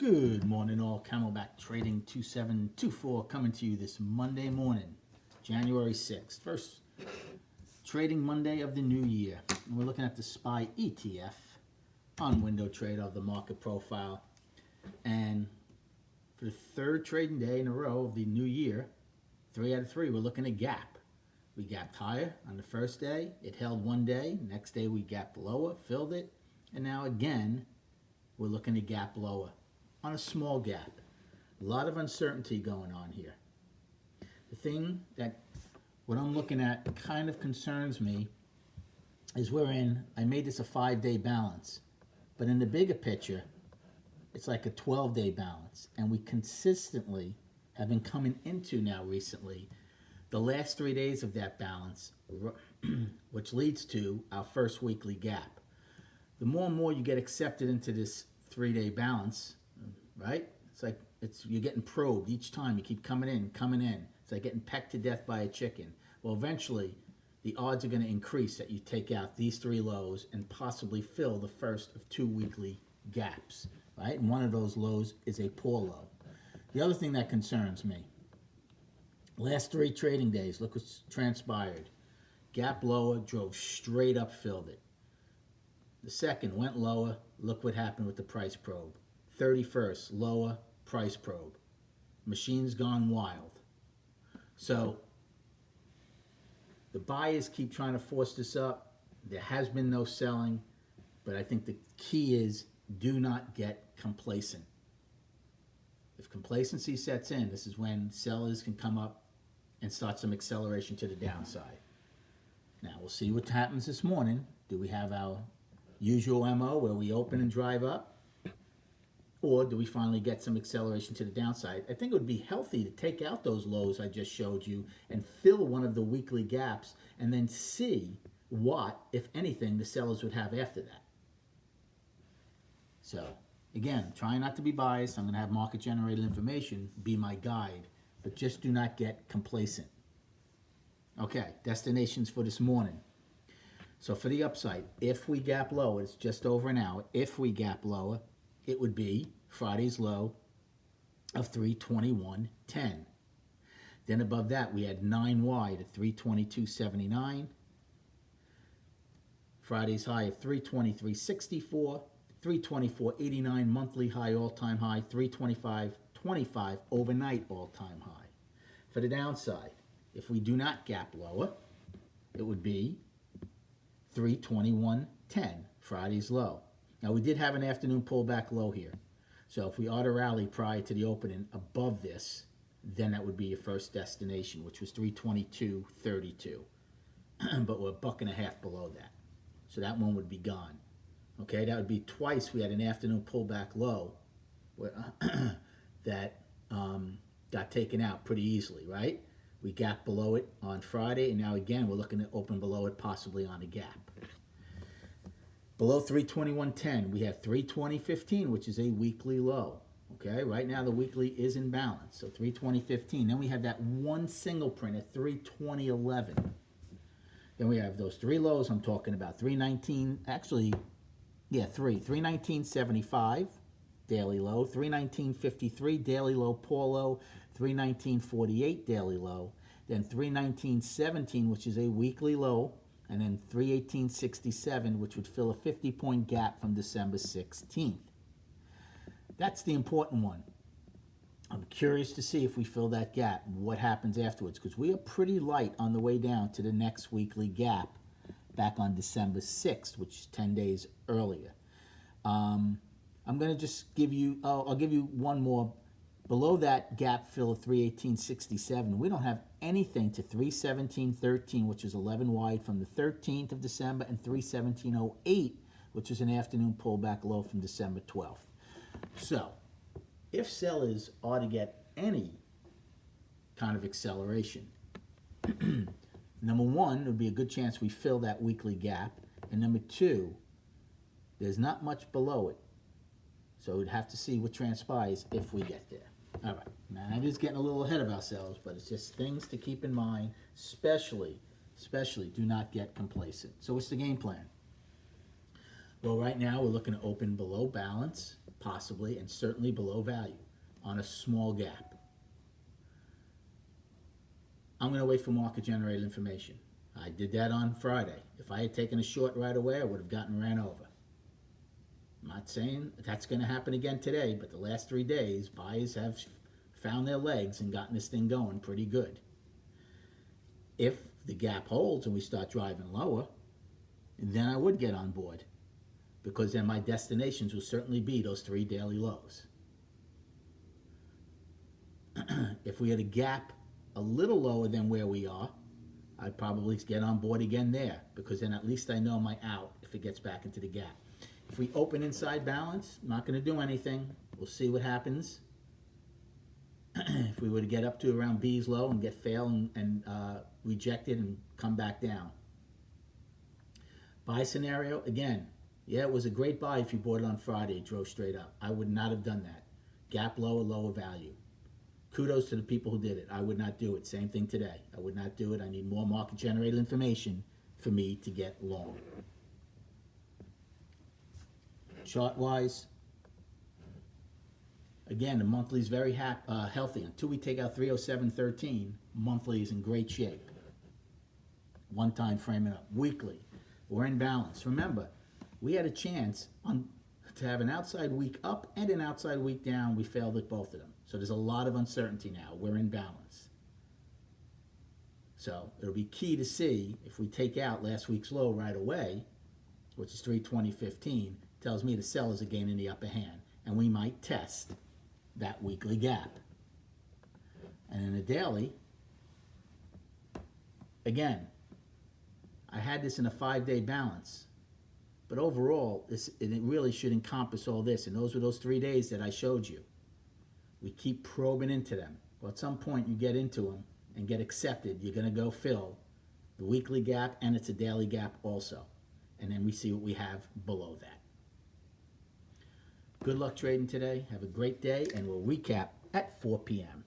Good morning, all. Camelback Trading 2724 coming to you this Monday morning, January 6th. First trading Monday of the new year. And we're looking at the SPY ETF on window trade of the market profile. And for the third trading day in a row of the new year, 3 out of 3, we're looking at gap. We gapped higher on the first day. It held one day. Next day we gapped lower, filled it. And now again, we're looking to gap lower on a small gap. A lot of uncertainty going on here. The thing that what I'm looking at kind of concerns me is I made this a 5-day balance, but in the bigger picture, it's like a 12-day balance, and we consistently have been coming into now recently the last 3 days of that balance, which leads to our first weekly gap. The more and more you get accepted into this 3-day balance, right? It's like you're getting probed each time. You keep coming in. It's like getting pecked to death by a chicken. Well, eventually, the odds are going to increase that you take out these 3 lows and possibly fill the first of 2 weekly gaps, right? And one of those lows is a poor low. The other thing that concerns me, last 3 trading days, look what's transpired. Gap lower, drove straight up, filled it. The second went lower. Look what happened with the price probe. 31st, lower, price probe. Machine's gone wild. So the buyers keep trying to force this up. There has been no selling, but I think the key is do not get complacent. If complacency sets in, this is when sellers can come up and start some acceleration to the downside. Now we'll see what happens this morning. Do we have our usual MO where we open and drive up? Or do we finally get some acceleration to the downside? I think it would be healthy to take out those lows I just showed you and fill one of the weekly gaps and then see what, if anything, the sellers would have after that. So, again, trying not to be biased. I'm going to have market-generated information be my guide, but just do not get complacent. Okay, destinations for this morning. So for the upside, if we gap lower, it's just over an hour. If we gap lower, it would be Friday's low of 321.10. Then above that, we had 9 wide at 322.79. Friday's high of 323.64. 324.89 monthly high, all-time high. 325.25 overnight all-time high. For the downside, if we do not gap lower, it would be 321.10, Friday's low. Now, we did have an afternoon pullback low here. So if we ought to rally prior to the opening above this, then that would be your first destination, which was 322.32. But we're a $1.50 below that. So that one would be gone. Okay, that would be twice we had an afternoon pullback low where, that got taken out pretty easily, right? We gapped below it on Friday, and now again we're looking to open below it, possibly on a gap. Below 321.10, we have 320.15, which is a weekly low. Okay, right now the weekly is in balance, so 320.15. Then we have that one single print at 320.11. Then we have those 3 lows I'm talking about. 319.75 daily low, 319.53 daily low, poor low, 319.48 daily low, then 319.17, which is a weekly low, and then 318.67, which would fill a 50-point gap from December 16th. That's the important one. I'm curious to see if we fill that gap, what happens afterwards, because we are pretty light on the way down to the next weekly gap back on December 6th, which is 10 days earlier. I'm going to just give you, I'll give you one more. Below that gap fill of 318.67, we don't have anything to 317.13, which is 11 wide from the 13th of December, and 317.08, which is an afternoon pullback low from December 12th. So, if sellers ought to get any kind of acceleration, number one, there would be a good chance we fill that weekly gap, and number 2, there's not much below it. So we'd have to see what transpires if we get there. All right, now I'm just getting a little ahead of ourselves, but it's just things to keep in mind, especially do not get complacent. So what's the game plan? Well, right now we're looking to open below balance possibly, and certainly below value on a small gap. I'm going to wait for market generated information. I did that on Friday. If I had taken a short right away, I would have gotten ran over. I'm not saying that's going to happen again today, but the last 3 days, buyers have found their legs and gotten this thing going pretty good. If the gap holds and we start driving lower, then I would get on board, because then my destinations will certainly be those 3 daily lows. If we had a gap a little lower than where we are, I'd probably get on board again there, because then at least I know my out if it gets back into the gap. If we open inside balance, I'm not going to do anything. We'll see what happens. If we were to get up to around B's low and get failed and rejected and come back down. Buy scenario, again, yeah, it was a great buy if you bought it on Friday. It drove straight up. I would not have done that. Gap lower, lower value. Kudos to the people who did it. I would not do it. Same thing today. I would not do it. I need more market generated information for me to get long. Chart wise, again, the monthly is very healthy. Until we take out 307.13, monthly is in great shape. One time framing up. Weekly, we're in balance. Remember, we had a chance to have an outside week up and an outside week down. We failed at both of them. So there's a lot of uncertainty now. We're in balance. So it'll be key to see if we take out last week's low right away, which is 320.15, tells me the sellers are gaining the upper hand. And we might test that weekly gap. And in the daily, again, I had this in a 5-day balance. But overall, it really should encompass all this. And those were those 3 days that I showed you. We keep probing into them. Well, at some point you get into them and get accepted. You're going to go fill the weekly gap, and it's a daily gap also. And then we see what we have below that. Good luck trading today. Have a great day, and we'll recap at 4 p.m.